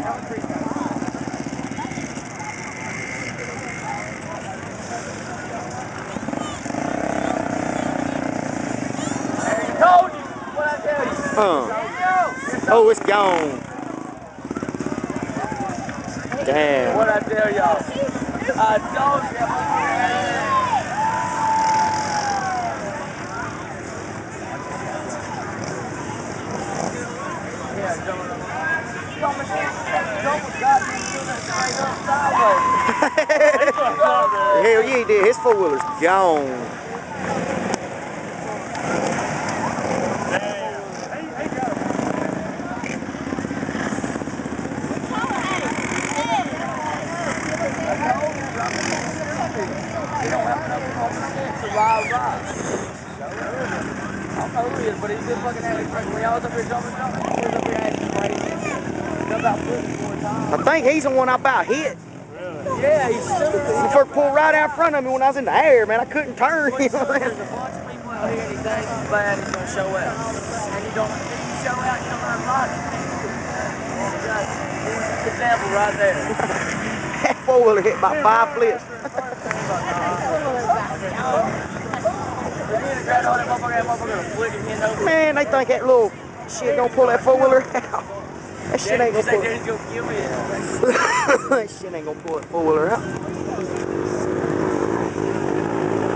Told you what I tell you. Oh, it's gone. Damn. What I tell y'all. I told you. Hell yeah, he did. His four-wheeler's gone. I don't know who he is, but he's been fucking acting crazy. When y'all was up here jumping, he was up here acting crazy. Jumped out 4 times. I think he's the one I about hit. Yeah, he's stupid. He first pulled right out in front of me when I was in the air, man. I couldn't turn. There's a bunch of people out here and he thinks he's bad, he's gonna show out. And he don't, if you show out, you don't learn logic. Example right there. That four-wheeler hit about 5 flips. Man, they think that little shit gonna pull that four-wheeler out. That shit ain't gonna pull it. That shit ain't gonna pull that four-wheeler out.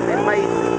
It made